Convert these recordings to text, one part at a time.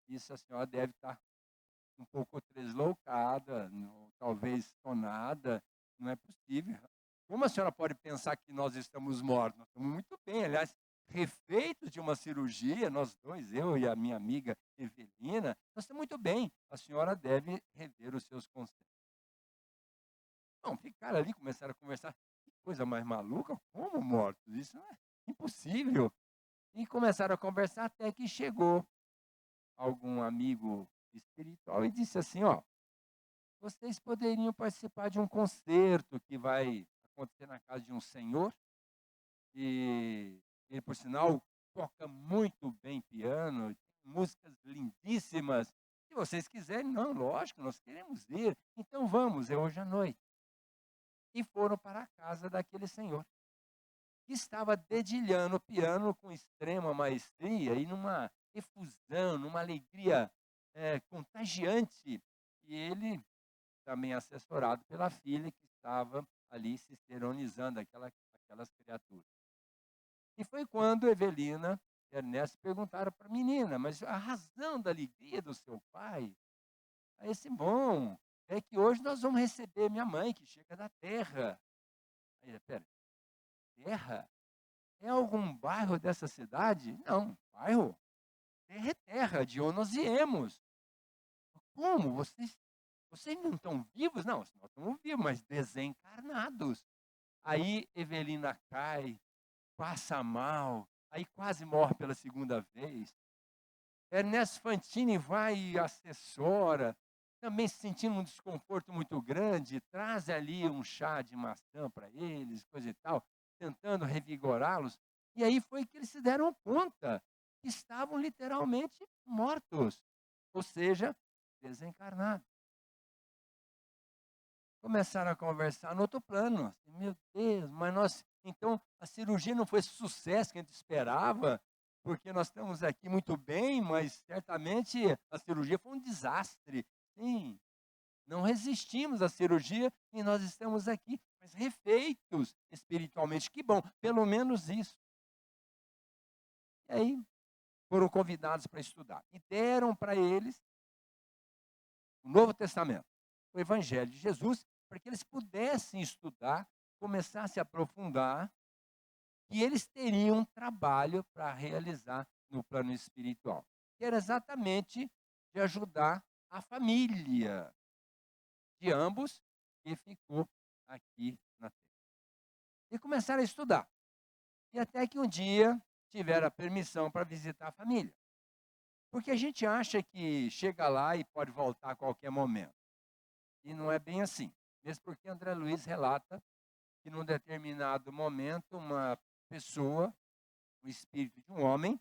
isso a senhora deve estar um pouco tresloucada, talvez sonada, não é possível. Como a senhora pode pensar que nós estamos mortos? Nós estamos muito bem, aliás, refeitos de uma cirurgia, nós dois, eu e a minha amiga Evelina, nós estamos muito bem. A senhora deve rever os seus conceitos. Não, ficaram ali, começaram a conversar. Que coisa mais maluca, como mortos? Isso é impossível. E começaram a conversar até que chegou algum amigo espiritual e disse assim, ó, vocês poderiam participar de um concerto que vai acontecer na casa de um senhor, e ele, por sinal, toca muito bem piano, tem músicas lindíssimas. Se vocês quiserem, não, lógico, nós queremos ir. Então vamos, é hoje à noite. E foram para a casa daquele senhor, que estava dedilhando o piano com extrema maestria e numa efusão, numa alegria contagiante. E ele, também assessorado pela filha, que estava ali se esteronizando aquelas criaturas. E foi quando Evelina e Ernesto perguntaram para a menina, mas a razão da alegria do seu pai? Aí esse bom, é que hoje nós vamos receber minha mãe, que chega da terra. Aí, pera, terra? É algum bairro dessa cidade? Não, bairro? Terra é terra, de onde nós viemos. Como? Vocês não estão vivos? Não, nós estamos vivos, mas desencarnados. Aí Evelina cai, passa mal, aí quase morre pela segunda vez. Ernesto Fantini vai e assessora, também sentindo um desconforto muito grande, traz ali um chá de maçã para eles, coisa e tal, tentando revigorá-los. E aí foi que eles se deram conta que estavam literalmente mortos, ou seja, desencarnados. Começaram a conversar no outro plano. Assim, meu Deus, mas então a cirurgia não foi esse sucesso que a gente esperava, porque nós estamos aqui muito bem, mas certamente a cirurgia foi um desastre. Sim, não resistimos à cirurgia e nós estamos aqui, mas refeitos espiritualmente. Que bom, pelo menos isso. E aí foram convidados para estudar. E deram para eles o Novo Testamento, o Evangelho de Jesus, para que eles pudessem estudar, começar a se aprofundar, e eles teriam um trabalho para realizar no plano espiritual, que era exatamente de ajudar a família de ambos que ficou aqui na Terra. E começaram a estudar. E até que um dia tiveram a permissão para visitar a família. Porque a gente acha que chega lá e pode voltar a qualquer momento. E não é bem assim. Mesmo porque André Luiz relata que num determinado momento uma pessoa, o espírito de um homem,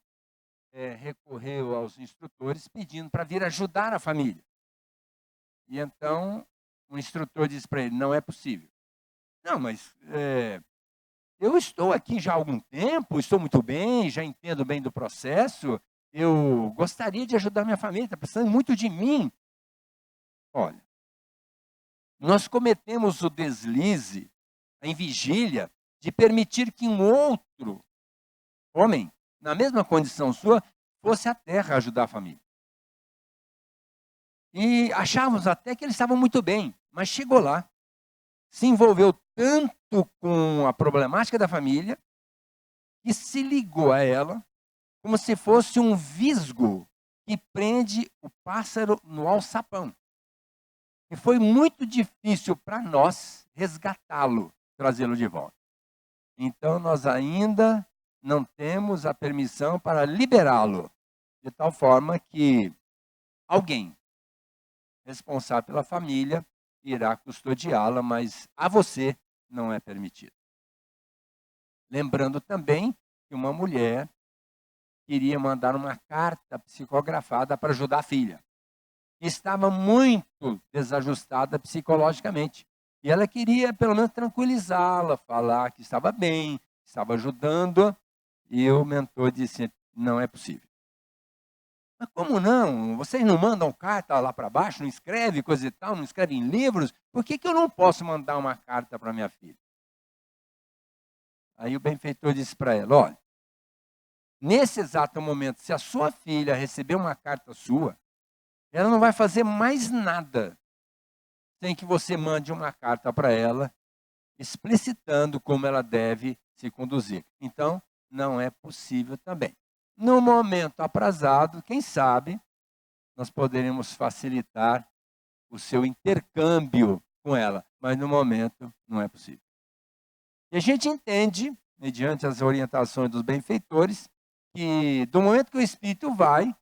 recorreu aos instrutores pedindo para vir ajudar a família. E então o instrutor disse para ele, não é possível. Não, mas eu estou aqui já há algum tempo, estou muito bem, já entendo bem do processo, eu gostaria de ajudar minha família, está precisando muito de mim. Olha, nós cometemos o deslize, em vigília, de permitir que um outro homem, na mesma condição sua, fosse à terra ajudar a família. E achávamos até que eles estavam muito bem, mas chegou lá, se envolveu tanto com a problemática da família, que se ligou a ela como se fosse um visgo que prende o pássaro no alçapão. E foi muito difícil para nós resgatá-lo, trazê-lo de volta. Então, nós ainda não temos a permissão para liberá-lo, de tal forma que alguém responsável pela família irá custodiá-la, mas a você não é permitido. Lembrando também que uma mulher queria mandar uma carta psicografada para ajudar a filha. Estava muito desajustada psicologicamente. E ela queria, pelo menos, tranquilizá-la, falar que estava bem, estava ajudando. E o mentor disse, não é possível. Mas como não? Vocês não mandam carta lá para baixo, não escreve coisa e tal, não escrevem livros? Por que eu não posso mandar uma carta para minha filha? Aí o benfeitor disse para ela, olha, nesse exato momento, se a sua filha receber uma carta sua, ela não vai fazer mais nada sem que você mande uma carta para ela, explicitando como ela deve se conduzir. Então, não é possível também. No momento aprazado, quem sabe, nós poderemos facilitar o seu intercâmbio com ela, mas no momento não é possível. E a gente entende, mediante as orientações dos benfeitores, que do momento que o espírito vai,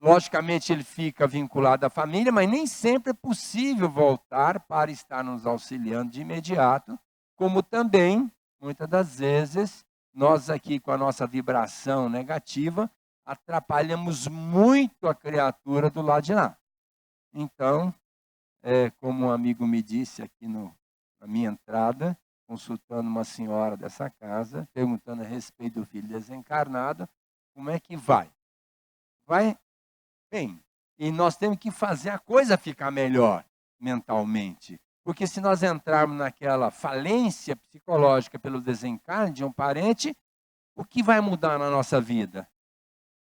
logicamente ele fica vinculado à família, mas nem sempre é possível voltar para estar nos auxiliando de imediato, como também, muitas das vezes, nós aqui com a nossa vibração negativa, atrapalhamos muito a criatura do lado de lá. Então, como um amigo me disse aqui na minha entrada, consultando uma senhora dessa casa, perguntando a respeito do filho desencarnado, como é que vai? Vai bem. E nós temos que fazer a coisa ficar melhor mentalmente. Porque se nós entrarmos naquela falência psicológica pelo desencarne de um parente, o que vai mudar na nossa vida?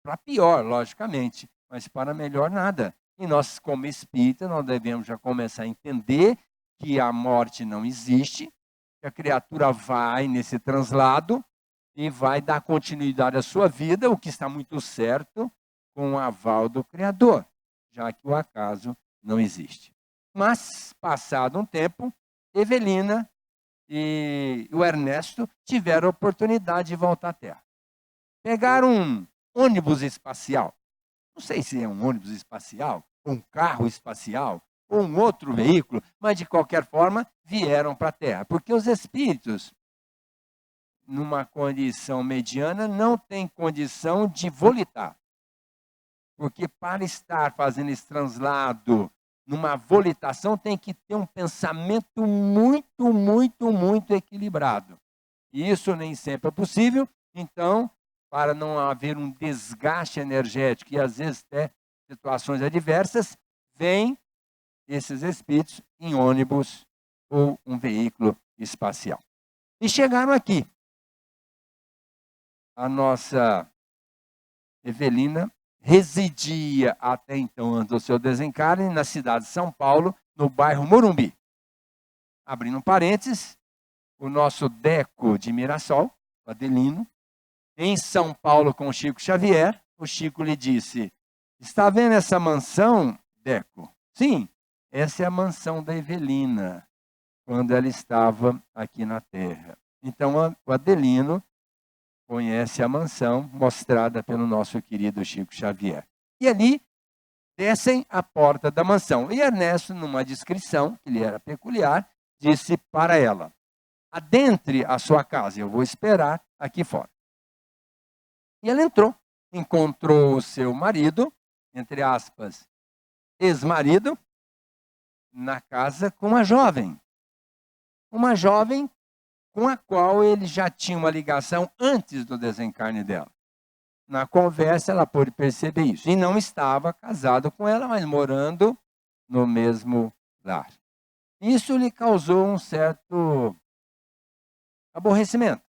Para pior, logicamente, mas para melhor nada. E nós, como espíritas, nós devemos já começar a entender que a morte não existe, que a criatura vai nesse translado e vai dar continuidade à sua vida, o que está muito certo, com o aval do Criador, já que o acaso não existe. Mas, passado um tempo, Evelina e o Ernesto tiveram a oportunidade de voltar à Terra. Pegaram um ônibus espacial. Não sei se é um ônibus espacial, ou um carro espacial, ou um outro veículo, mas de qualquer forma vieram para a Terra. Porque os espíritos, numa condição mediana, não têm condição de volitar. Porque para estar fazendo esse translado numa volitação, tem que ter um pensamento muito equilibrado. E isso nem sempre é possível. Então, para não haver um desgaste energético e às vezes até situações adversas, vêm esses espíritos em ônibus ou um veículo espacial. E chegaram aqui. A nossa Evelina residia até então, antes do seu desencarne, na cidade de São Paulo, no bairro Morumbi. Abrindo parênteses, o nosso Deco de Mirassol, o Adelino, em São Paulo com o Chico Xavier, o Chico lhe disse: está vendo essa mansão, Deco? Sim, essa é a mansão da Evelina, quando ela estava aqui na Terra. Então, o Adelino conhece a mansão mostrada pelo nosso querido Chico Xavier. E ali descem a porta da mansão. E Ernesto, numa descrição, que lhe era peculiar, disse para ela: adentre a sua casa, eu vou esperar aqui fora. E ela entrou, encontrou o seu marido, entre aspas, ex-marido, na casa com uma jovem. Uma jovem com a qual ele já tinha uma ligação antes do desencarne dela. Na conversa, ela pôde perceber isso. E não estava casado com ela, mas morando no mesmo lar. Isso lhe causou um certo aborrecimento,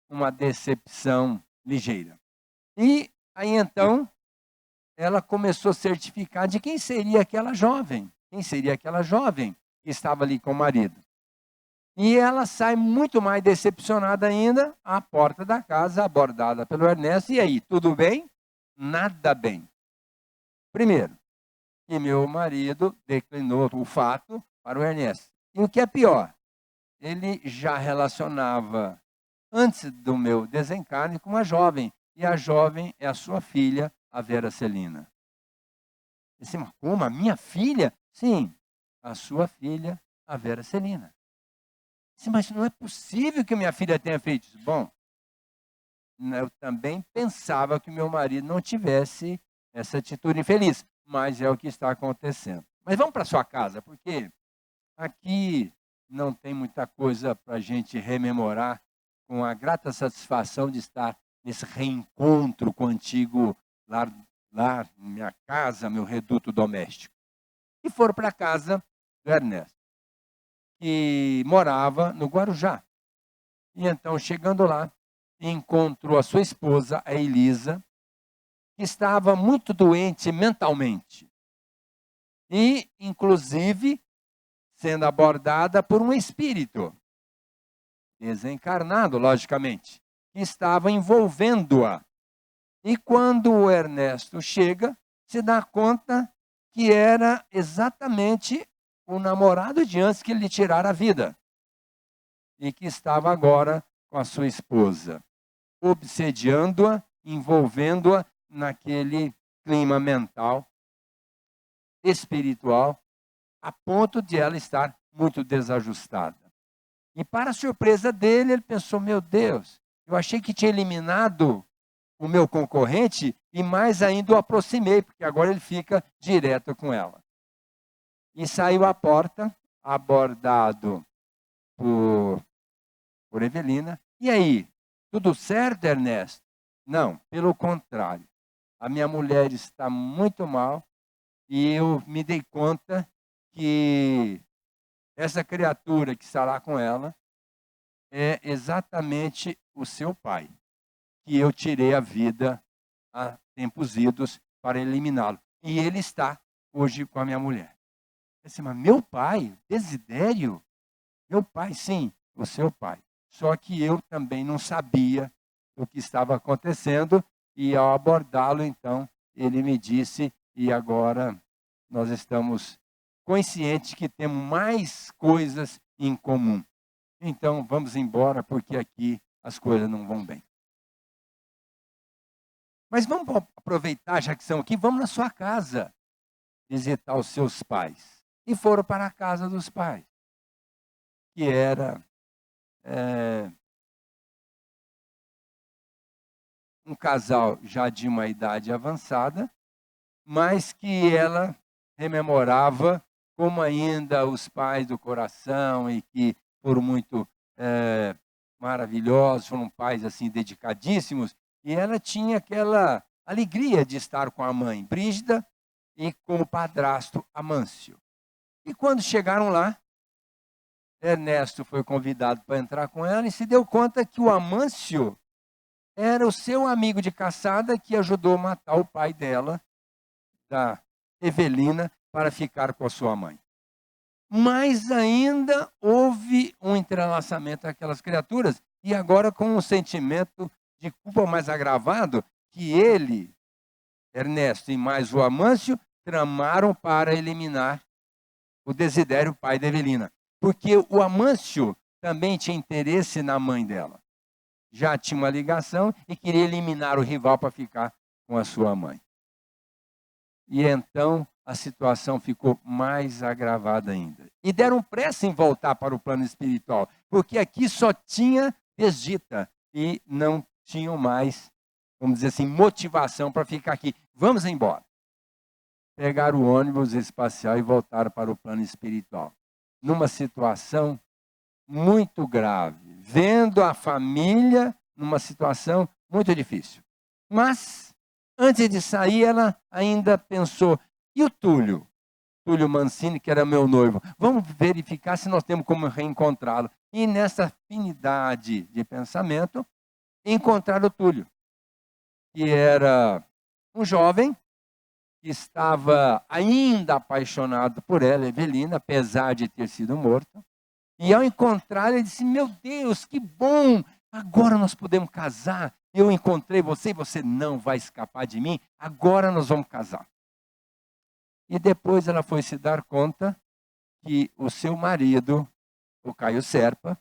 uma decepção ligeira. E aí, então, ela começou a certificar de quem seria aquela jovem. Quem seria aquela jovem que estava ali com o marido. E ela sai muito mais decepcionada ainda à porta da casa, abordada pelo Ernesto. E aí, tudo bem? Nada bem. Primeiro, que meu marido declinou o fato para o Ernesto. E o que é pior, ele já relacionava, antes do meu desencarne, com uma jovem. E a jovem é a sua filha, a Vera Celina. Eu disse, mas como? A minha filha? Sim, a sua filha, a Vera Celina. Mas não é possível que minha filha tenha feito isso. Bom, eu também pensava que meu marido não tivesse essa atitude infeliz, mas é o que está acontecendo. Mas vamos para sua casa, porque aqui não tem muita coisa para a gente rememorar, com a grata satisfação de estar nesse reencontro com o antigo lar, minha casa, meu reduto doméstico. E foram para a casa do Ernesto, que morava no Guarujá. E então, chegando lá, encontrou a sua esposa, a Elisa, que estava muito doente mentalmente. E, inclusive, sendo abordada por um espírito desencarnado, logicamente, que estava envolvendo-a. E quando o Ernesto chega, se dá conta que era exatamente o namorado de antes que lhe tirara a vida. E que estava agora com a sua esposa, obsediando-a, envolvendo-a naquele clima mental, espiritual, a ponto de ela estar muito desajustada. E para surpresa dele, ele pensou, meu Deus, eu achei que tinha eliminado o meu concorrente e mais ainda o aproximei, porque agora ele fica direto com ela. E saiu à porta, abordado por Evelina. E aí, tudo certo, Ernesto? Não, pelo contrário. A minha mulher está muito mal e eu me dei conta que essa criatura que está lá com ela é exatamente o seu pai, que eu tirei a vida há tempos idos para eliminá-lo. E ele está hoje com a minha mulher. Eu disse, mas meu pai, Desidério? Meu pai, sim, o seu pai. Só que eu também não sabia o que estava acontecendo e ao abordá-lo, então, ele me disse, e agora nós estamos conscientes que temos mais coisas em comum. Então, vamos embora, porque aqui as coisas não vão bem. Mas vamos aproveitar, já que estão aqui, vamos na sua casa visitar os seus pais. E foram para a casa dos pais, que era um casal já de uma idade avançada, mas que ela rememorava como ainda os pais do coração e que foram muito maravilhosos, foram pais assim dedicadíssimos, e ela tinha aquela alegria de estar com a mãe Brígida e com o padrasto Amâncio. E quando chegaram lá, Ernesto foi convidado para entrar com ela e se deu conta que o Amâncio era o seu amigo de caçada que ajudou a matar o pai dela, da Evelina, para ficar com a sua mãe. Mas ainda houve um entrelaçamento daquelas criaturas, e agora com um sentimento de culpa mais agravado, que ele, Ernesto e mais o Amâncio, tramaram para eliminar o Desidério, pai da Evelina. Porque o Amâncio também tinha interesse na mãe dela. Já tinha uma ligação e queria eliminar o rival para ficar com a sua mãe. E então a situação ficou mais agravada ainda. E deram pressa em voltar para o plano espiritual, porque aqui só tinha desdita e não tinham mais, vamos dizer assim, motivação para ficar aqui. Vamos embora. Pegaram o ônibus espacial e voltaram para o plano espiritual. Numa situação muito grave, vendo a família numa situação muito difícil. Mas, antes de sair, ela ainda pensou, e o Túlio? Túlio Mancini, que era meu noivo, vamos verificar se nós temos como reencontrá-lo. E nessa afinidade de pensamento, encontraram o Túlio, que era um jovem que estava ainda apaixonado por ela, Evelina, apesar de ter sido morto. E ao encontrar, ele disse, meu Deus, que bom, agora nós podemos casar. Eu encontrei você e você não vai escapar de mim, agora nós vamos casar. E depois ela foi se dar conta que o seu marido, o Caio Serpa,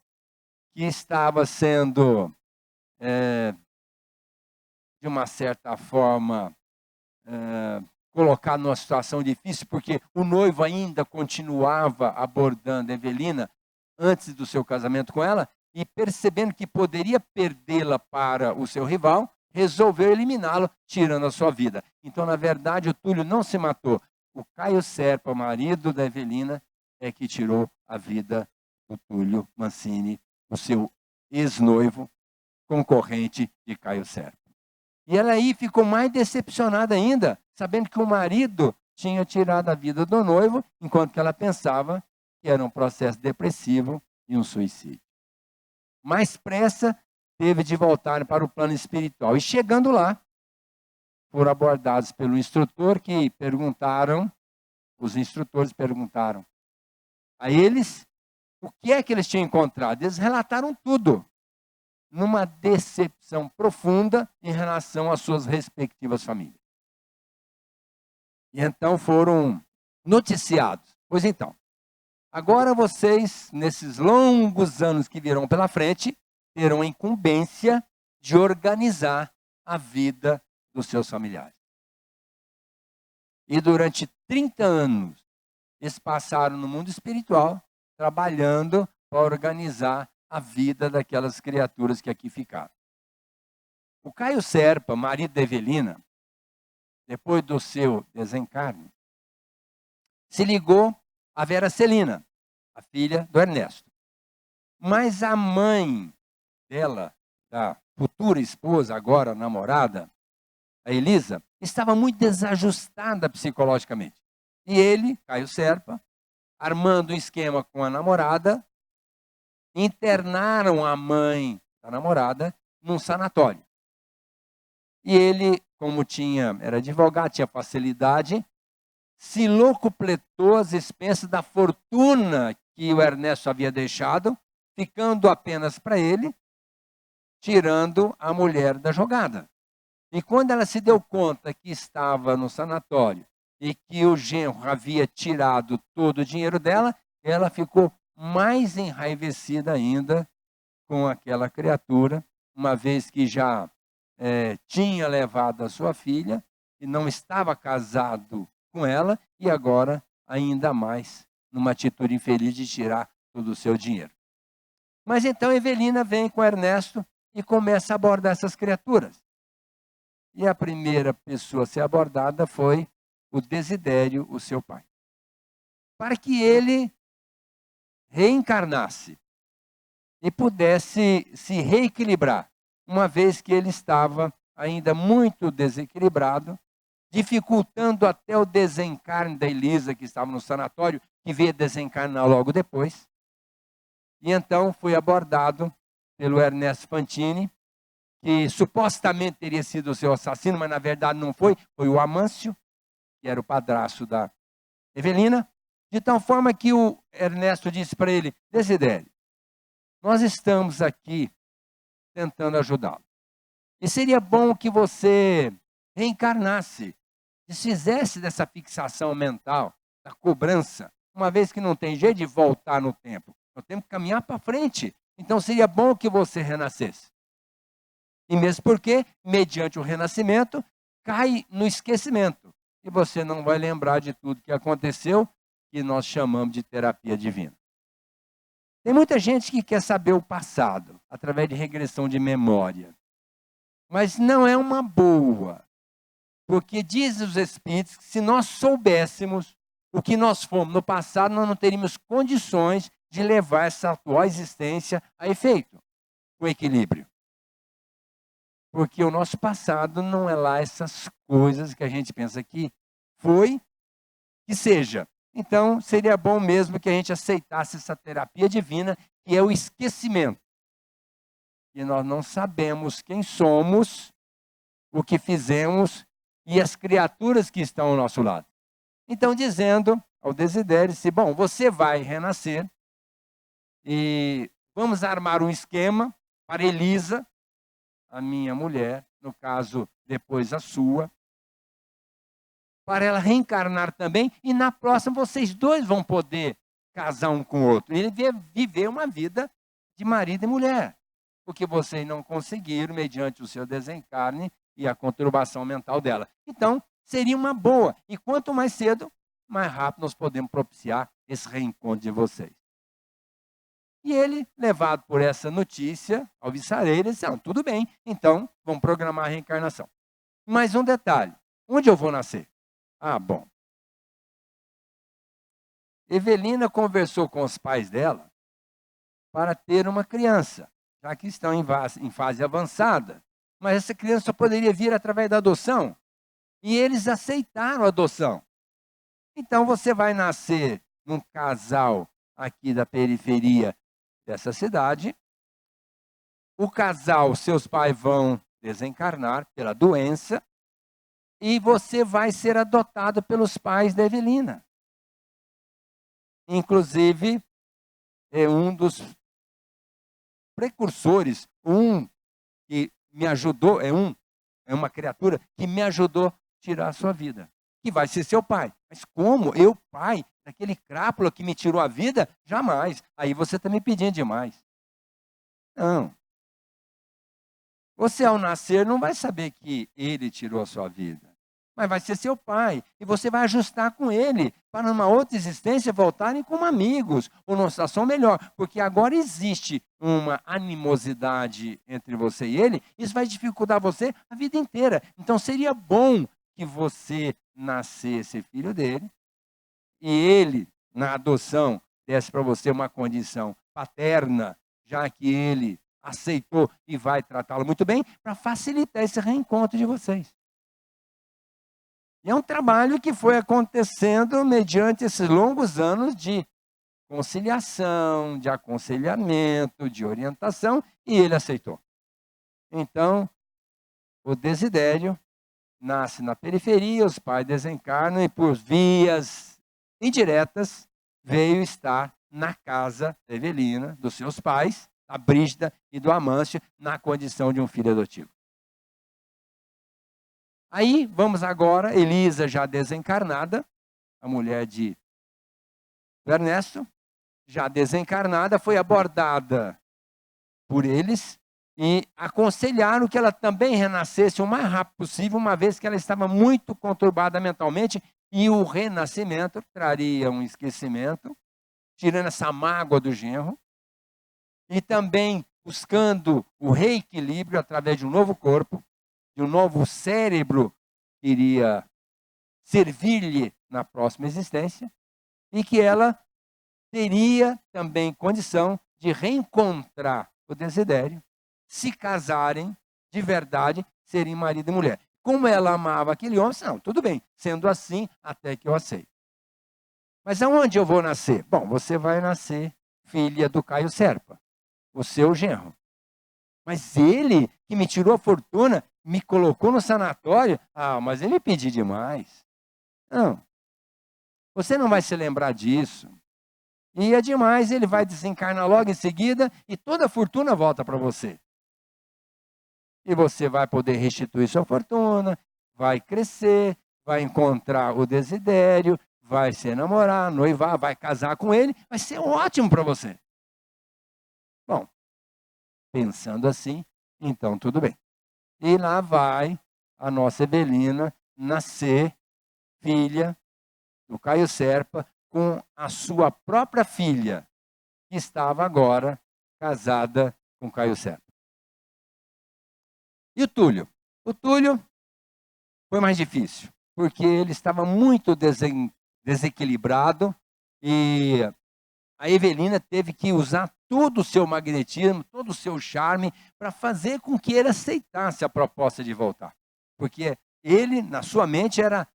que estava sendo, de uma certa forma, colocado numa situação difícil, porque o noivo ainda continuava abordando Evelina antes do seu casamento com ela, e percebendo que poderia perdê-la para o seu rival, resolveu eliminá-lo, tirando a sua vida. Então, na verdade, o Túlio não se matou. O Caio Serpa, marido da Evelina, é que tirou a vida do Túlio Mancini, o seu ex-noivo, concorrente de Caio Serpa. E ela aí ficou mais decepcionada ainda, sabendo que o marido tinha tirado a vida do noivo, enquanto que ela pensava que era um processo depressivo e um suicídio. Mais pressa teve de voltarem para o plano espiritual. E chegando lá, foram abordados pelo instrutor que perguntaram, os instrutores perguntaram a eles o que é que eles tinham encontrado. Eles relataram tudo, numa decepção profunda em relação às suas respectivas famílias. E então foram noticiados. Pois então, agora vocês, nesses longos anos que virão pela frente, terão a incumbência de organizar a vida dos seus familiares. E durante 30 anos, eles passaram no mundo espiritual, trabalhando para organizar a vida daquelas criaturas que aqui ficaram. O Caio Serpa, marido da Evelina, depois do seu desencarne, se ligou a Vera Celina, a filha do Ernesto. Mas a mãe dela, da futura esposa, agora namorada, a Elisa, estava muito desajustada psicologicamente. E ele, Caio Serpa, armando um esquema com a namorada, internaram a mãe da namorada num sanatório. E ele, como era advogado, tinha facilidade, se locupletou às expensas da fortuna que o Ernesto havia deixado, ficando apenas para ele, tirando a mulher da jogada. E quando ela se deu conta que estava no sanatório e que o genro havia tirado todo o dinheiro dela, ela ficou mais enraivecida ainda com aquela criatura, uma vez que já tinha levado a sua filha e não estava casado com ela, e agora ainda mais numa atitude infeliz de tirar todo o seu dinheiro. Mas então Evelina vem com Ernesto e começa a abordar essas criaturas. E a primeira pessoa a ser abordada foi o Desidério, o seu pai. Para que ele reencarnasse e pudesse se reequilibrar, uma vez que ele estava ainda muito desequilibrado, dificultando até o desencarne da Elisa, que estava no sanatório, que veio desencarnar logo depois. E então foi abordado pelo Ernesto Fantini, que supostamente teria sido o seu assassino, mas na verdade não foi, foi o Amâncio, que era o padrasto da Evelina, de tal forma que o Ernesto disse para ele: Desidério, nós estamos aqui tentando ajudá-lo. E seria bom que você reencarnasse, desfizesse dessa fixação mental, da cobrança, uma vez que não tem jeito de voltar no tempo. Nós temos que caminhar para frente. Então seria bom que você renascesse. E mesmo porque, mediante o renascimento, cai no esquecimento. E você não vai lembrar de tudo que aconteceu, que nós chamamos de terapia divina. Tem muita gente que quer saber o passado, através de regressão de memória. Mas não é uma boa. Porque dizem os Espíritos que se nós soubéssemos o que nós fomos no passado, nós não teríamos condições de levar essa atual existência a efeito, o equilíbrio. Porque o nosso passado não é lá essas coisas que a gente pensa que foi, que seja. Então, seria bom mesmo que a gente aceitasse essa terapia divina, que é o esquecimento. E nós não sabemos quem somos, o que fizemos e as criaturas que estão ao nosso lado. Então, dizendo ao Desidério, se bom, você vai renascer e vamos armar um esquema para Elisa, a minha mulher, no caso, depois a sua, para ela reencarnar também, e na próxima vocês dois vão poder casar um com o outro. E viver uma vida de marido e mulher, porque vocês não conseguiram, mediante o seu desencarne e a conturbação mental dela. Então, seria uma boa. E quanto mais cedo, mais rápido nós podemos propiciar esse reencontro de vocês. E ele, levado por essa notícia, alvissareiro, disse: tudo bem, então vamos programar a reencarnação. Mas um detalhe, onde eu vou nascer? Bom. Evelina conversou com os pais dela para ter uma criança, já que estão em fase avançada. Mas essa criança só poderia vir através da adoção. E eles aceitaram a adoção. Então você vai nascer num casal aqui da periferia dessa cidade, o casal, seus pais vão desencarnar pela doença e você vai ser adotado pelos pais da Evelina. Inclusive, é um dos precursores, um que me ajudou, é uma criatura que me ajudou a tirar a sua vida, que vai ser seu pai. Mas como? Eu, pai, daquele crápula que me tirou a vida? Jamais. Aí você está me pedindo demais. Não. Você, ao nascer, não vai saber que ele tirou a sua vida, mas vai ser seu pai, e você vai ajustar com ele, para numa outra existência voltarem como amigos, ou numa situação melhor, porque agora existe uma animosidade entre você e ele, isso vai dificultar você a vida inteira. Então seria bom que você nascesse filho dele, e ele, na adoção, desse para você uma condição paterna, já que ele aceitou e vai tratá-lo muito bem, para facilitar esse reencontro de vocês. E é um trabalho que foi acontecendo mediante esses longos anos de conciliação, de aconselhamento, de orientação, e ele aceitou. Então, o Desidério nasce na periferia, os pais desencarnam e por vias indiretas veio estar na casa da Evelina, dos seus pais, da Brígida e do Amâncio, na condição de um filho adotivo. Aí, vamos agora, Elisa já desencarnada, a mulher de Ernesto, já desencarnada, foi abordada por eles e aconselharam que ela também renascesse o mais rápido possível, uma vez que ela estava muito conturbada mentalmente, e o renascimento traria um esquecimento, tirando essa mágoa do genro, e também buscando o reequilíbrio através de um novo corpo, de um novo cérebro que iria servir-lhe na próxima existência, e que ela teria também condição de reencontrar o Desidério, se casarem de verdade, serem marido e mulher. Como ela amava aquele homem, não, tudo bem, sendo assim, até que eu aceito. Mas aonde eu vou nascer? Bom, você vai nascer filha do Caio Serpa, o seu genro. Mas ele, que me tirou a fortuna, me colocou no sanatório, mas ele pediu demais. Não, você não vai se lembrar disso. E é demais, ele vai desencarnar logo em seguida e toda a fortuna volta para você. E você vai poder restituir sua fortuna, vai crescer, vai encontrar o Desidério, vai se namorar, noivar, vai casar com ele, vai ser ótimo para você. Bom, pensando assim, então tudo bem. E lá vai a nossa Evelina nascer filha do Caio Serpa com a sua própria filha, que estava agora casada com Caio Serpa. E o Túlio? O Túlio foi mais difícil, porque ele estava muito desequilibrado e a Evelina teve que usar todo o seu magnetismo, todo o seu charme para fazer com que ele aceitasse a proposta de voltar. Porque ele, na sua mente, era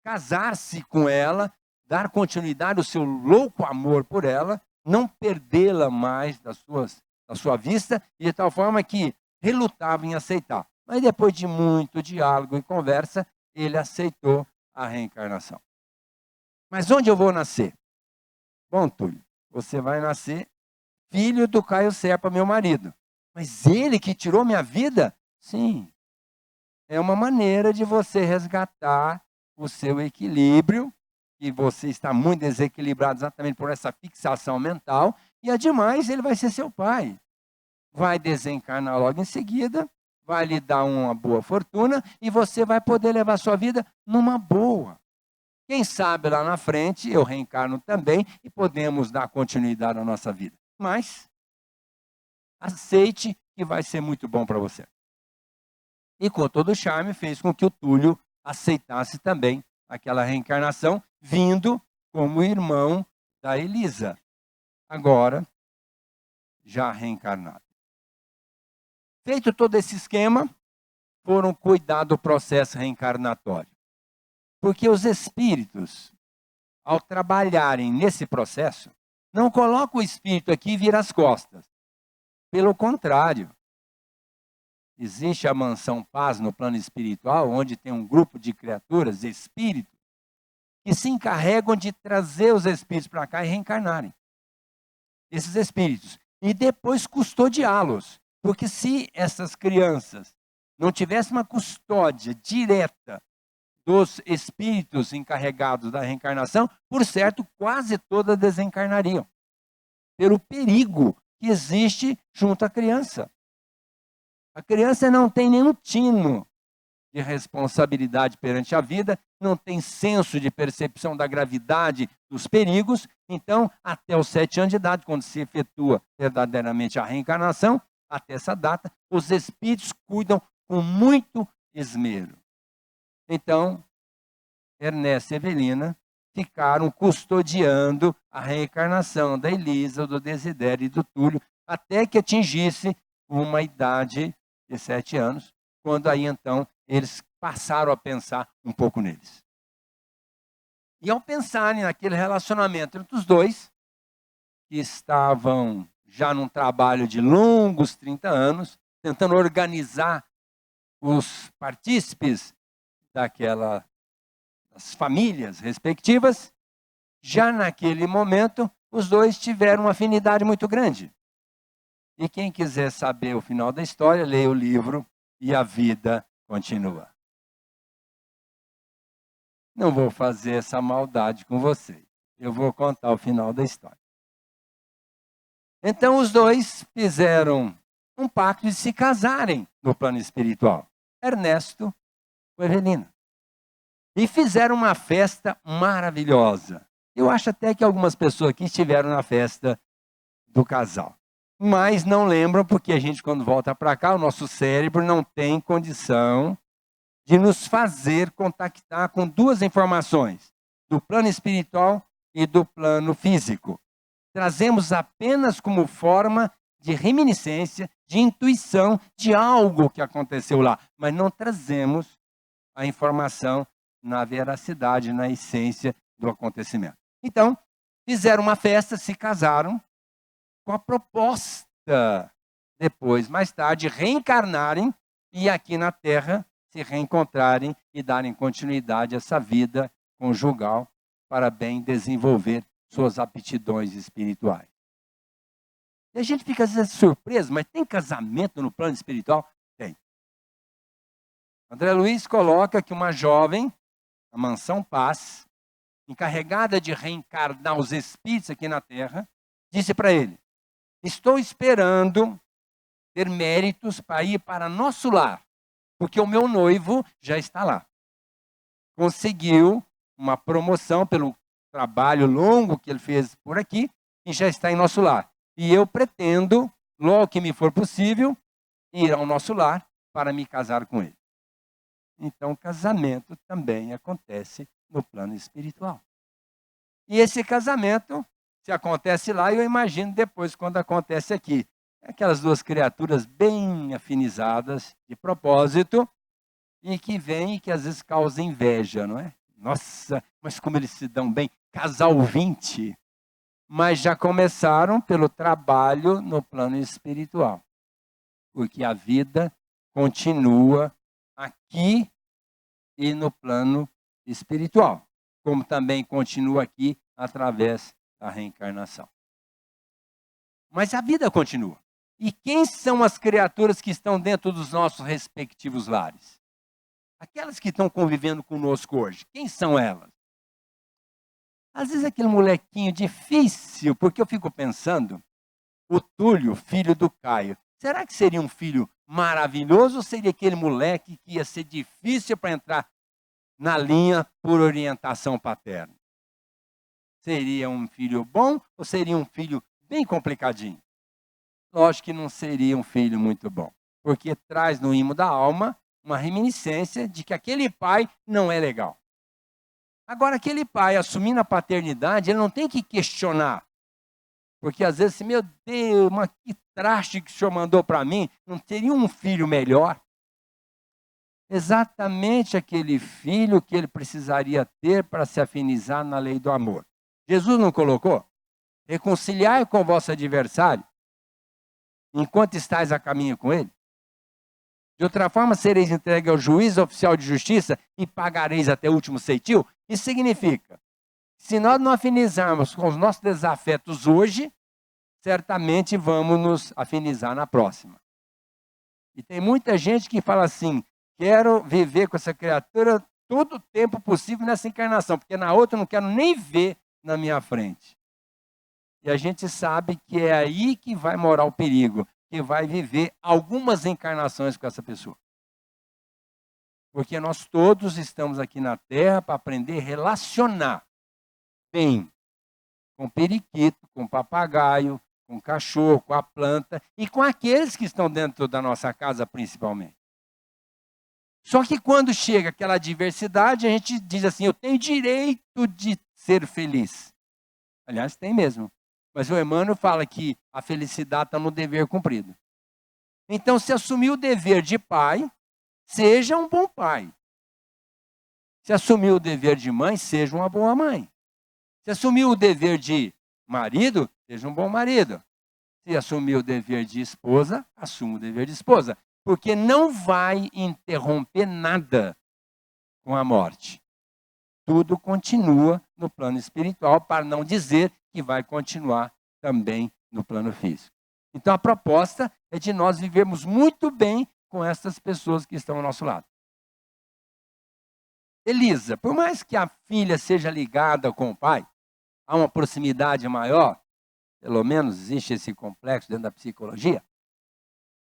casar-se com ela, dar continuidade ao seu louco amor por ela, não perdê-la mais da sua vista, e de tal forma que relutava em aceitar. Mas depois de muito diálogo e conversa, ele aceitou a reencarnação. Mas onde eu vou nascer? Bom, Túlio, você vai nascer filho do Caio Serpa, meu marido. Mas ele que tirou minha vida? Sim. É uma maneira de você resgatar o seu equilíbrio, e você está muito desequilibrado exatamente por essa fixação mental, e ademais ele vai ser seu pai. Vai desencarnar logo em seguida, vai lhe dar uma boa fortuna, e você vai poder levar sua vida numa boa. Quem sabe lá na frente eu reencarno também e podemos dar continuidade à nossa vida. Mas aceite que vai ser muito bom para você. E com todo o charme fez com que o Túlio aceitasse também aquela reencarnação, vindo como irmão da Elisa, agora já reencarnado. Feito todo esse esquema, foram cuidar do processo reencarnatório. Porque os espíritos, ao trabalharem nesse processo, não colocam o espírito aqui e vira as costas. Pelo contrário, existe a mansão paz no plano espiritual, onde tem um grupo de criaturas, espíritos, que se encarregam de trazer os espíritos para cá e reencarnarem. Esses espíritos. E depois custodiá-los. Porque se essas crianças não tivessem uma custódia direta dos espíritos encarregados da reencarnação, por certo, quase todas desencarnariam. Pelo perigo que existe junto à criança. A criança não tem nenhum tino de responsabilidade perante a vida, não tem senso de percepção da gravidade dos perigos. Então, até os 7 anos de idade, quando se efetua verdadeiramente a reencarnação, até essa data, os espíritos cuidam com muito esmero. Então, Ernesto e Evelina ficaram custodiando a reencarnação da Elisa, do Desidério e do Túlio, até que atingisse uma idade de 7 anos, quando aí então eles passaram a pensar um pouco neles. E ao pensarem naquele relacionamento entre os dois, que estavam já num trabalho de longos 30 anos, tentando organizar os partícipes das famílias respectivas, já naquele momento, os dois tiveram uma afinidade muito grande. E quem quiser saber o final da história, leia o livro E a Vida Continua. Não vou fazer essa maldade com vocês. Eu vou contar o final da história. Então, os dois fizeram um pacto de se casarem no plano espiritual. Ernesto com Evelina. E fizeram uma festa maravilhosa. Eu acho até que algumas pessoas aqui estiveram na festa do casal. Mas não lembram, porque a gente, quando volta para cá, o nosso cérebro não tem condição de nos fazer contactar com duas informações, do plano espiritual e do plano físico. Trazemos apenas como forma de reminiscência, de intuição de algo que aconteceu lá, mas não trazemos a informação na veracidade, na essência do acontecimento. Então, fizeram uma festa, se casaram, com a proposta, depois, mais tarde, reencarnarem e aqui na Terra se reencontrarem e darem continuidade a essa vida conjugal para bem desenvolver suas aptidões espirituais. E a gente fica às vezes surpreso, mas tem casamento no plano espiritual? Tem. André Luiz coloca que uma jovem, a Mansão Paz, encarregada de reencarnar os espíritos aqui na Terra, disse para ele: estou esperando ter méritos para ir para nosso lar, porque o meu noivo já está lá. Conseguiu uma promoção pelo trabalho longo que ele fez por aqui e já está em nosso lar. E eu pretendo, logo que me for possível, ir ao nosso lar para me casar com ele. Então, o casamento também acontece no plano espiritual. E esse casamento, se acontece lá, eu imagino depois quando acontece aqui. Aquelas duas criaturas bem afinizadas, de propósito, e que vêm e que às vezes causam inveja, não é? Nossa, mas como eles se dão bem. Casal 20. Mas já começaram pelo trabalho no plano espiritual. Porque a vida continua aqui e no plano espiritual. Como também continua aqui através da reencarnação. Mas a vida continua. E quem são as criaturas que estão dentro dos nossos respectivos lares? Aquelas que estão convivendo conosco hoje, quem são elas? Às vezes aquele molequinho difícil, porque eu fico pensando, o Túlio, filho do Caio, será que seria um filho maravilhoso ou seria aquele moleque que ia ser difícil para entrar na linha por orientação paterna? Seria um filho bom ou seria um filho bem complicadinho? Lógico que não seria um filho muito bom, porque traz no imo da alma uma reminiscência de que aquele pai não é legal. Agora, aquele pai assumindo a paternidade, ele não tem que questionar. Porque às vezes, meu Deus, mas que traste que o senhor mandou para mim, não teria um filho melhor? Exatamente aquele filho que ele precisaria ter para se afinizar na lei do amor. Jesus não colocou? Reconciliai com o vosso adversário, enquanto estáis a caminho com ele. De outra forma, sereis entregue ao juiz oficial de justiça e pagareis até o último ceitil. Isso significa, se nós não afinizarmos com os nossos desafetos hoje, certamente vamos nos afinizar na próxima. E tem muita gente que fala assim, quero viver com essa criatura todo o tempo possível nessa encarnação, porque na outra eu não quero nem ver na minha frente. E a gente sabe que é aí que vai morar o perigo, que vai viver algumas encarnações com essa pessoa. Porque nós todos estamos aqui na Terra para aprender a relacionar bem com periquito, com papagaio, com cachorro, com a planta e com aqueles que estão dentro da nossa casa principalmente. Só que quando chega aquela diversidade, a gente diz assim, eu tenho direito de ser feliz. Aliás, tem mesmo. Mas o Emmanuel fala que a felicidade está no dever cumprido. Então, se assumir o dever de pai, seja um bom pai. Se assumir o dever de mãe, seja uma boa mãe. Se assumir o dever de marido, seja um bom marido. Se assumir o dever de esposa, assuma o dever de esposa. Porque não vai interromper nada com a morte. Tudo continua no plano espiritual, para não dizer que vai continuar também no plano físico. Então a proposta é de nós vivermos muito bem com essas pessoas que estão ao nosso lado. Elisa, por mais que a filha seja ligada com o pai, há uma proximidade maior, pelo menos existe esse complexo dentro da psicologia,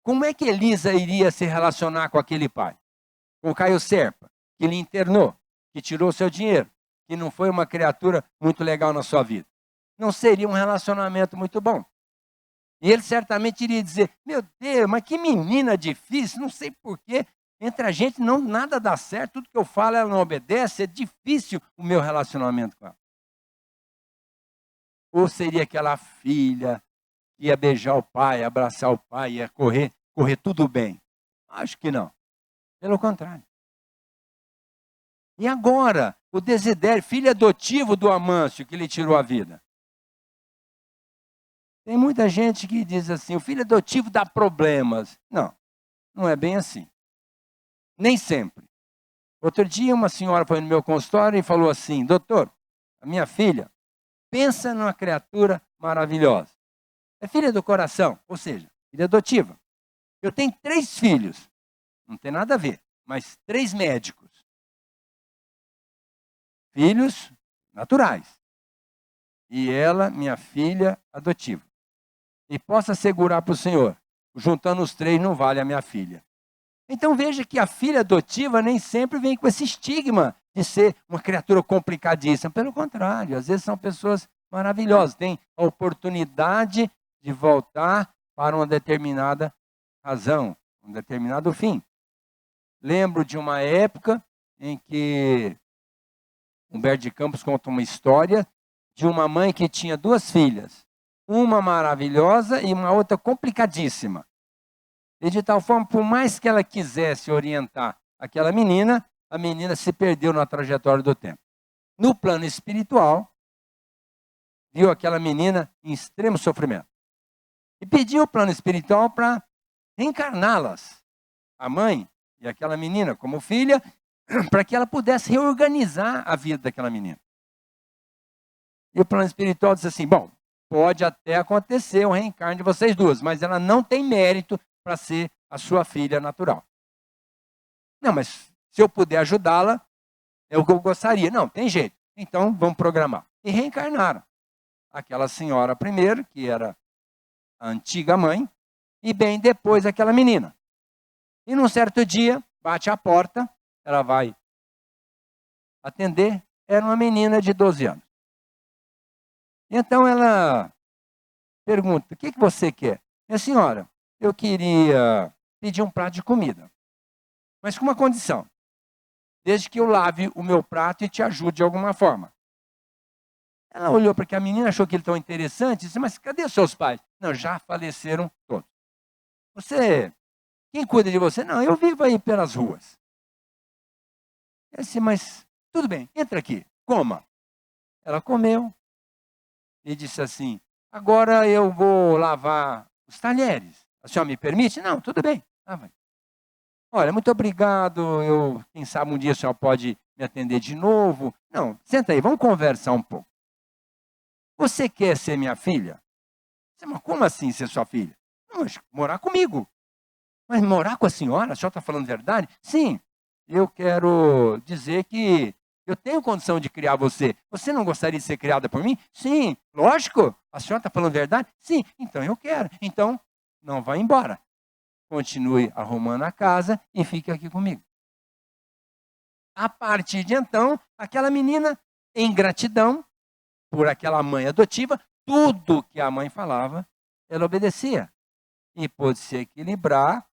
como é que Elisa iria se relacionar com aquele pai? Com o Caio Serpa, que lhe internou, que tirou seu dinheiro, que não foi uma criatura muito legal na sua vida. Não seria um relacionamento muito bom. E ele certamente iria dizer, meu Deus, mas que menina difícil, não sei porquê, entre a gente não, nada dá certo, tudo que eu falo ela não obedece, é difícil o meu relacionamento com ela. Ou seria aquela filha que ia beijar o pai, abraçar o pai, ia correr tudo bem? Acho que não. Pelo contrário. E agora, o Desidério, filho adotivo do Amâncio, que lhe tirou a vida. Tem muita gente que diz assim, o filho adotivo dá problemas. Não, não é bem assim. Nem sempre. Outro dia uma senhora foi no meu consultório e falou assim, doutor, a minha filha, pensa numa criatura maravilhosa. É filha do coração, ou seja, filha adotiva. Eu tenho 3 filhos, não tem nada a ver, mas 3 médicos. Filhos naturais. E ela, minha filha adotiva. E posso assegurar para o senhor, juntando os 3 não vale a minha filha. Então veja que a filha adotiva nem sempre vem com esse estigma de ser uma criatura complicadíssima. Pelo contrário, às vezes são pessoas maravilhosas, têm a oportunidade de voltar para uma determinada razão, um determinado fim. Lembro de uma época em que Humberto de Campos conta uma história de uma mãe que tinha 2 filhas. Uma maravilhosa e uma outra complicadíssima. E de tal forma, por mais que ela quisesse orientar aquela menina, a menina se perdeu na trajetória do tempo. No plano espiritual, viu aquela menina em extremo sofrimento. E pediu ao plano espiritual para reencarná-las, a mãe e aquela menina como filha, para que ela pudesse reorganizar a vida daquela menina. E o plano espiritual disse assim, bom, pode até acontecer o reencarne de vocês 2, mas ela não tem mérito para ser a sua filha natural. Não, mas se eu puder ajudá-la, é o que eu gostaria. Não, tem jeito. Então, vamos programar. E reencarnaram. Aquela senhora primeiro, que era a antiga mãe, e bem depois aquela menina. E num certo dia, bate a porta, ela vai atender, era uma menina de 12 anos. Então ela pergunta, o que você quer? Minha senhora, eu queria pedir um prato de comida, mas com uma condição, desde que eu lave o meu prato e te ajude de alguma forma. Ela olhou para que a menina, achou aquilo tão interessante, e disse, mas cadê os seus pais? Não, já faleceram todos. Quem cuida de você? Não, eu vivo aí pelas ruas. Eu disse, mas tudo bem, entra aqui, coma. Ela comeu e disse assim, agora eu vou lavar os talheres. A senhora me permite? Não, tudo bem. olha, muito obrigado, quem sabe um dia a senhora pode me atender de novo. Não, senta aí, vamos conversar um pouco. Você quer ser minha filha? Mas como assim ser sua filha? Não, mas morar comigo. Mas morar com a senhora está falando verdade? Sim, eu quero dizer que eu tenho condição de criar você. Você não gostaria de ser criada por mim? Sim, lógico. A senhora está falando verdade? Sim, então eu quero. Então, não vá embora. Continue arrumando a casa e fique aqui comigo. A partir de então, aquela menina, em gratidão por aquela mãe adotiva, tudo que a mãe falava, ela obedecia. E pôde se equilibrar,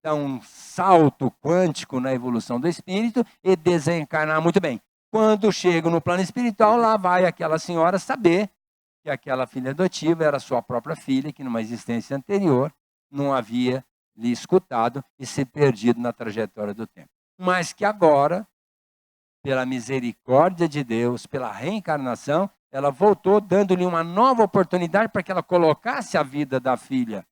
dar um salto quântico na evolução do espírito e desencarnar muito bem. Quando chega no plano espiritual, lá vai aquela senhora saber que aquela filha adotiva era sua própria filha, que numa existência anterior não havia lhe escutado e se perdido na trajetória do tempo. Mas que agora, pela misericórdia de Deus, pela reencarnação, ela voltou dando-lhe uma nova oportunidade para que ela colocasse a vida da filha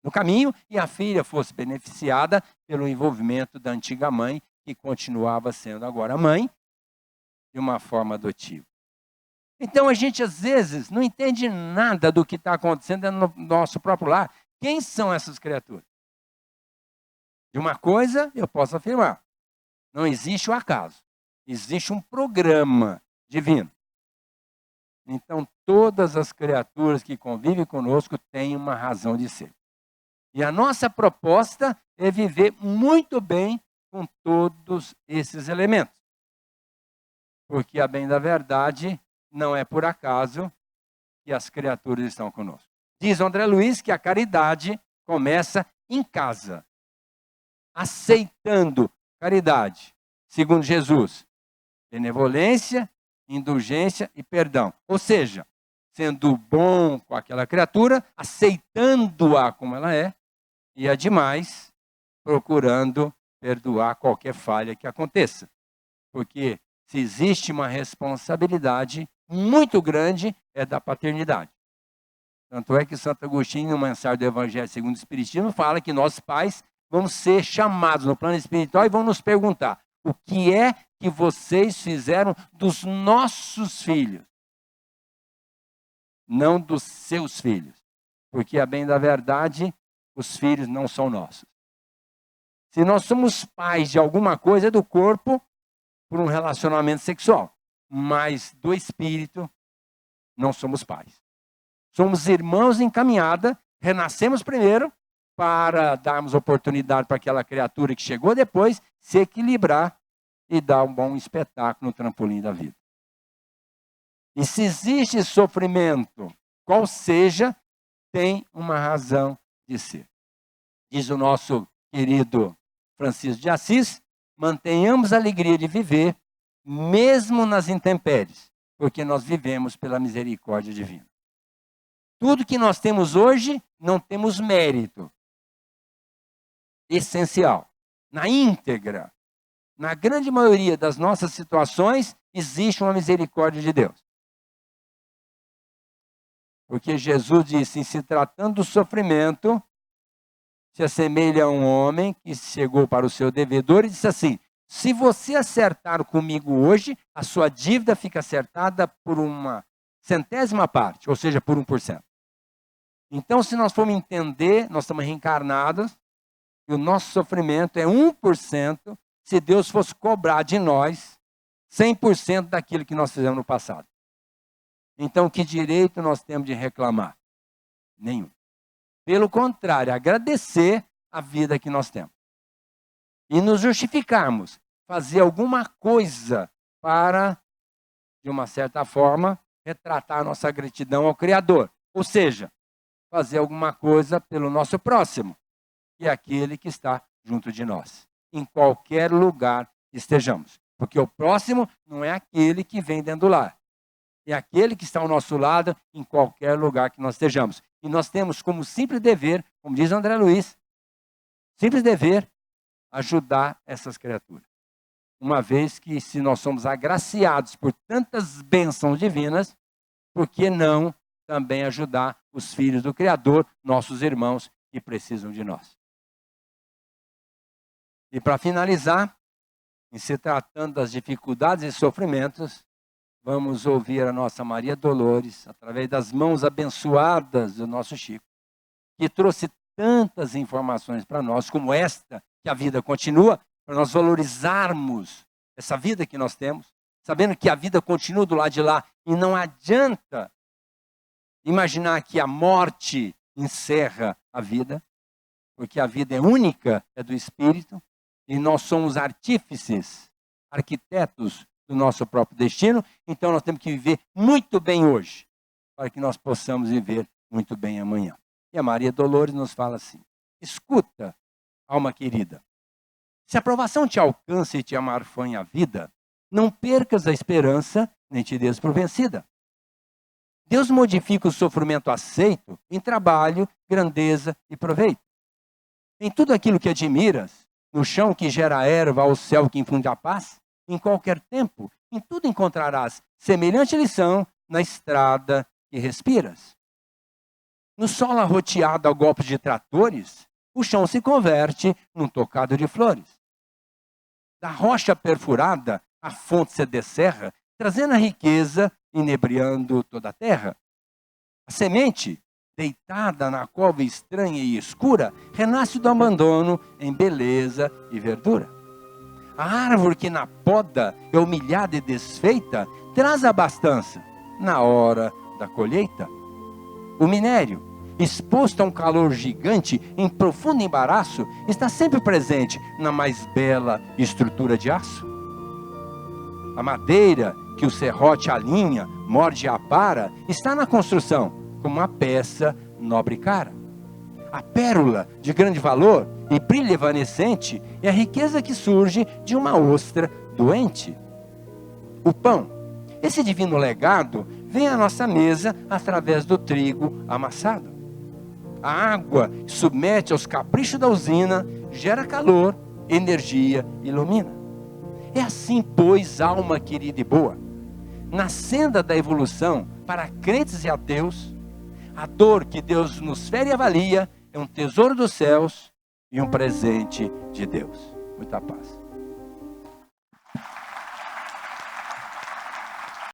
no caminho e a filha fosse beneficiada pelo envolvimento da antiga mãe, que continuava sendo agora mãe, de uma forma adotiva. Então a gente às vezes não entende nada do que está acontecendo no nosso próprio lar. Quem são essas criaturas? De uma coisa eu posso afirmar, não existe o acaso, existe um programa divino. Então todas as criaturas que convivem conosco têm uma razão de ser. E a nossa proposta é viver muito bem com todos esses elementos. Porque, a bem da verdade, não é por acaso que as criaturas estão conosco. Diz André Luiz que a caridade começa em casa. Aceitando caridade, segundo Jesus. Benevolência, indulgência e perdão. Ou seja, sendo bom com aquela criatura, aceitando-a como ela é, e ademais, procurando perdoar qualquer falha que aconteça. Porque se existe uma responsabilidade muito grande, é da paternidade. Tanto é que Santo Agostinho, no Mensagem do Evangelho segundo o Espiritismo, fala que nós pais vamos ser chamados no plano espiritual e vão nos perguntar: o que é que vocês fizeram dos nossos filhos? Não dos seus filhos. Porque, a bem da verdade, os filhos não são nossos. Se nós somos pais de alguma coisa, é do corpo por um relacionamento sexual. Mas do espírito, não somos pais. Somos irmãos em caminhada, renascemos primeiro para darmos oportunidade para aquela criatura que chegou depois se equilibrar e dar um bom espetáculo no trampolim da vida. E se existe sofrimento, qual seja, tem uma razão de ser. Diz o nosso querido Francisco de Assis, mantenhamos a alegria de viver, mesmo nas intempéries, porque nós vivemos pela misericórdia divina. Tudo que nós temos hoje, não temos mérito. Essencial. Na íntegra, na grande maioria das nossas situações, existe uma misericórdia de Deus. Porque Jesus disse, em se tratando do sofrimento, se assemelha a um homem que chegou para o seu devedor e disse assim: se você acertar comigo hoje, a sua dívida fica acertada por uma centésima parte, ou seja, por 1%. Então, se nós formos entender, nós estamos reencarnados, e o nosso sofrimento é 1%, se Deus fosse cobrar de nós 100% daquilo que nós fizemos no passado. Então, que direito nós temos de reclamar? Nenhum. Pelo contrário, agradecer a vida que nós temos. E nos justificarmos, fazer alguma coisa para, de uma certa forma, retratar a nossa gratidão ao Criador. Ou seja, fazer alguma coisa pelo nosso próximo, que é aquele que está junto de nós, em qualquer lugar que estejamos. Porque o próximo não é aquele que vem dentro do lar. É aquele que está ao nosso lado em qualquer lugar que nós estejamos. E nós temos como simples dever, como diz André Luiz, simples dever, ajudar essas criaturas. Uma vez que se nós somos agraciados por tantas bênçãos divinas, por que não também ajudar os filhos do Criador, nossos irmãos que precisam de nós? E para finalizar, em se tratando das dificuldades e sofrimentos, vamos ouvir a nossa Maria Dolores, através das mãos abençoadas do nosso Chico, que trouxe tantas informações para nós, como esta, que a vida continua, para nós valorizarmos essa vida que nós temos, sabendo que a vida continua do lado de lá, e não adianta imaginar que a morte encerra a vida, porque a vida é única, é do Espírito, e nós somos artífices, arquitetos do nosso próprio destino, então nós temos que viver muito bem hoje, para que nós possamos viver muito bem amanhã. E a Maria Dolores nos fala assim: escuta, alma querida, se a provação te alcança e te amarfanha a vida, não percas a esperança, nem te des por vencida. Deus modifica o sofrimento aceito em trabalho, grandeza e proveito. Em tudo aquilo que admiras, no chão que gera erva, ao céu que infunde a paz, em qualquer tempo, em tudo encontrarás semelhante lição na estrada que respiras. No solo arroteado a golpes de tratores, o chão se converte num tocado de flores. Da rocha perfurada, a fonte se descerra, trazendo a riqueza, inebriando toda a terra. A semente, deitada na cova estranha e escura, renasce do abandono em beleza e verdura. A árvore que na poda é humilhada e desfeita, traz a abastança na hora da colheita. O minério, exposto a um calor gigante, em profundo embaraço, está sempre presente na mais bela estrutura de aço. A madeira que o serrote alinha, morde e apara, está na construção como uma peça nobre e cara. A pérola de grande valor e brilho evanescente é a riqueza que surge de uma ostra doente. O pão, esse divino legado, vem à nossa mesa através do trigo amassado. A água submete aos caprichos da usina, gera calor, energia, ilumina. É assim, pois, alma querida e boa, na senda da evolução para crentes e ateus, a dor que Deus nos fere e avalia é um tesouro dos céus e um presente de Deus. Muita paz.